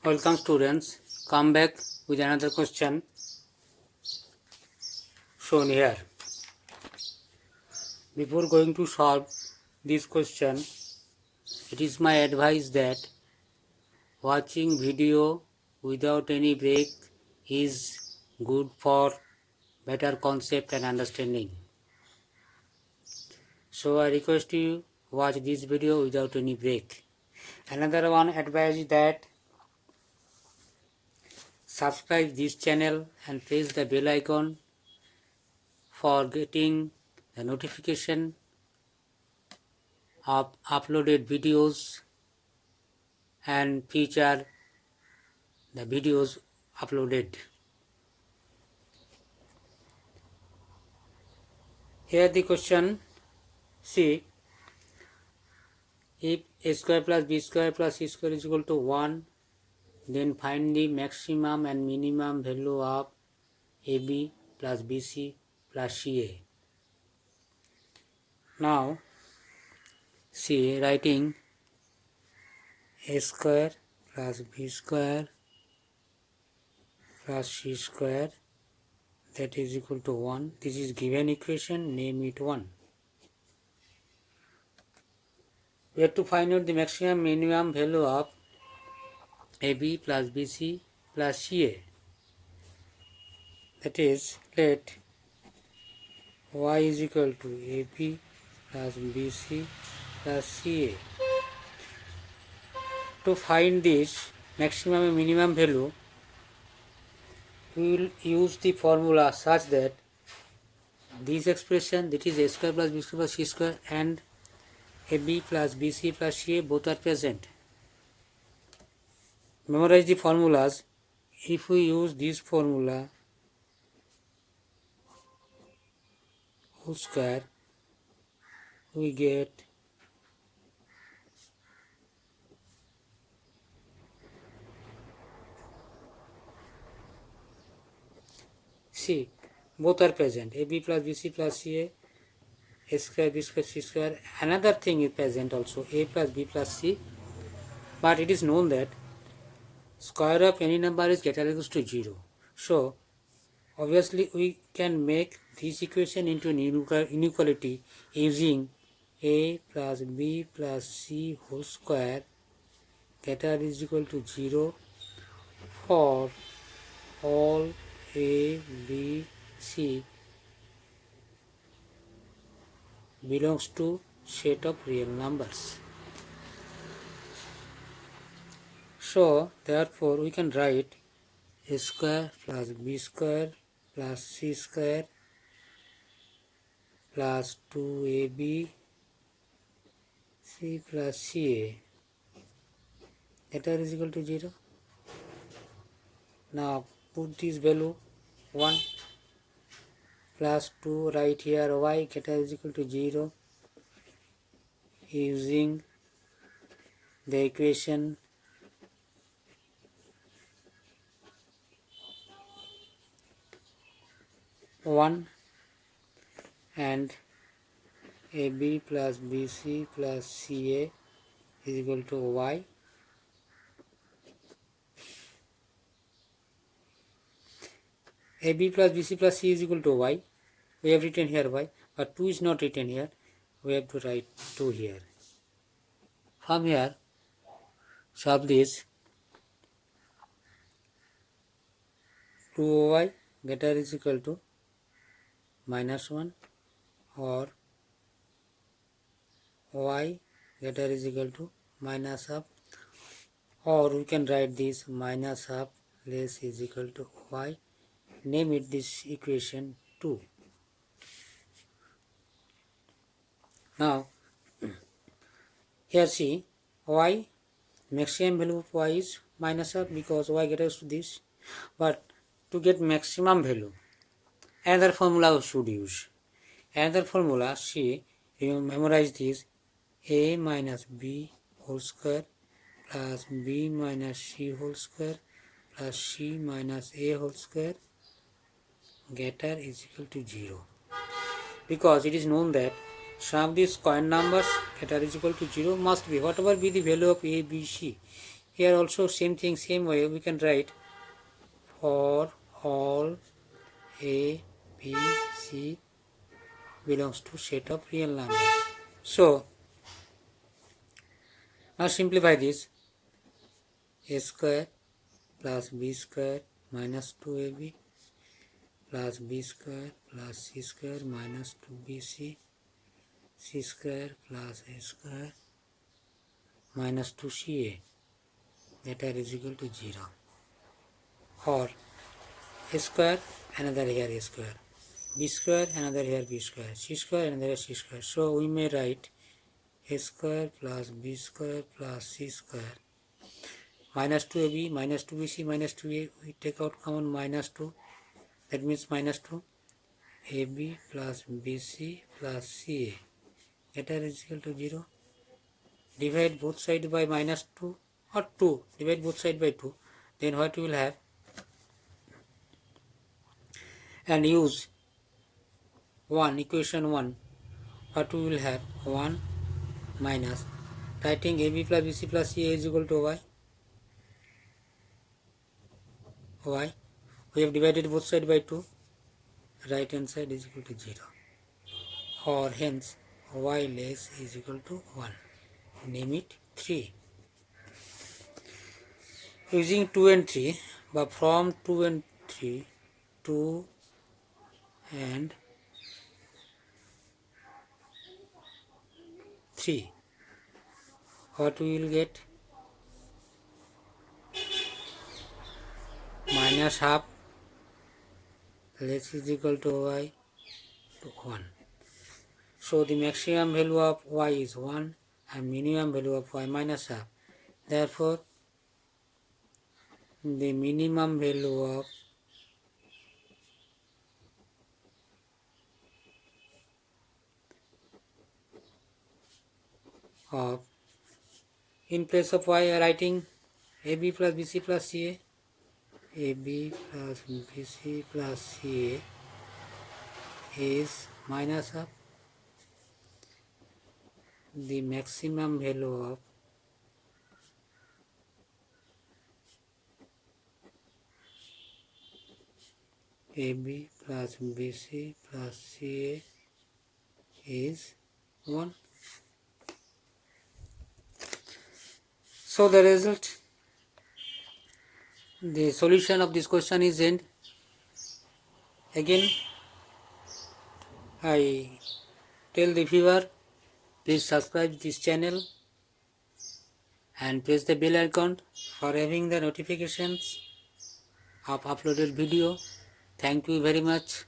Welcome students, come back with another question shown here. Before going to solve this question, it is my advice that watching video without any break is good for better concept and understanding. So I request you watch this video without any break. Another one advice is that subscribe this channel and press the bell icon for getting the notification of uploaded videos and feature the videos uploaded. Here the question, see, if a square plus b square plus c square is equal to 1, then find the maximum and minimum value of ab plus bc plus ca. Now, see, writing a square plus b square plus c square, that is equal to 1. This is given equation, name it 1. We have to find out the maximum minimum value of ab plus bc plus ca. That is, let y is equal to ab plus bc plus ca. To find this maximum and minimum value, we will use the formula such that this expression, that is a square plus b square plus c square, and ab plus bc plus ca both are present. Memorize the formulas. If we use this formula, whole square, we get C. Both are present. AB plus BC plus CA, A square, B square, C square. Another thing is present also, A plus B plus C. But it is known that square of any number is greater or equal to 0. So, obviously we can make this equation into an inequality using A plus B plus C whole square greater is equal to 0 for all A, B, C belongs to set of real numbers. So, therefore, we can write a square plus b square plus c square plus 2ab c plus ca that is equal to 0. Now, put this value 1 plus 2 right here, y is equal to 0 using the equation one, and ab plus bc plus ca is equal to y. AB plus BC plus C is equal to y. We have written here y, but 2 is not written here. We have to write 2 here. From here, solve this. 2y greater is equal to minus 1, or y greater is equal to minus half, or we can write this minus half less is equal to y. Name it this equation 2. Now, here see, y, maximum value of y is minus half because y gets to this. But to get maximum value, another formula we should use. Another formula, see, you memorize this, a minus b whole square plus b minus c whole square plus c minus a whole square greater is equal to 0. Because it is known that sum of these square numbers greater is equal to 0 must be, whatever be the value of a, b, c, Here also same thing, same way we can write for all A, B, C belongs to set of real numbers. So now simplify this. A square plus B square minus 2ab plus B square plus C square minus 2bc, C square plus A square minus 2ca, that is equal to 0. Or A square, another here A square, B square, another here B square, C square, another here C square. So we may write A square plus B square plus C square minus 2ab minus 2bc minus 2a, we take out common minus 2, that means minus 2, ab plus bc plus ca, that is equal to 0. Divide both sides by minus 2 or 2, divide both sides by 2, then what we will have, and use 1, equation 1, what we will have, 1 minus, writing ab plus bc plus ca is equal to y. Why? We have divided both sides by 2, right hand side is equal to 0, or hence y less is equal to 1. Name it 3. Using 2 and 3, but from 2 and 3, 2 and 3, what we will get? Minus half less is equal to y to 1. So the maximum value of y is 1 and minimum value of y minus half. Therefore, the minimum value of in place of y writing ab plus bc plus ca, ab plus bc plus ca is minus half. The maximum value of ab plus bc plus ca is 1. So the result, the solution of this question is end. Again I tell the viewer, please subscribe this channel and press the bell icon for having the notifications of uploaded video. Thank you very much.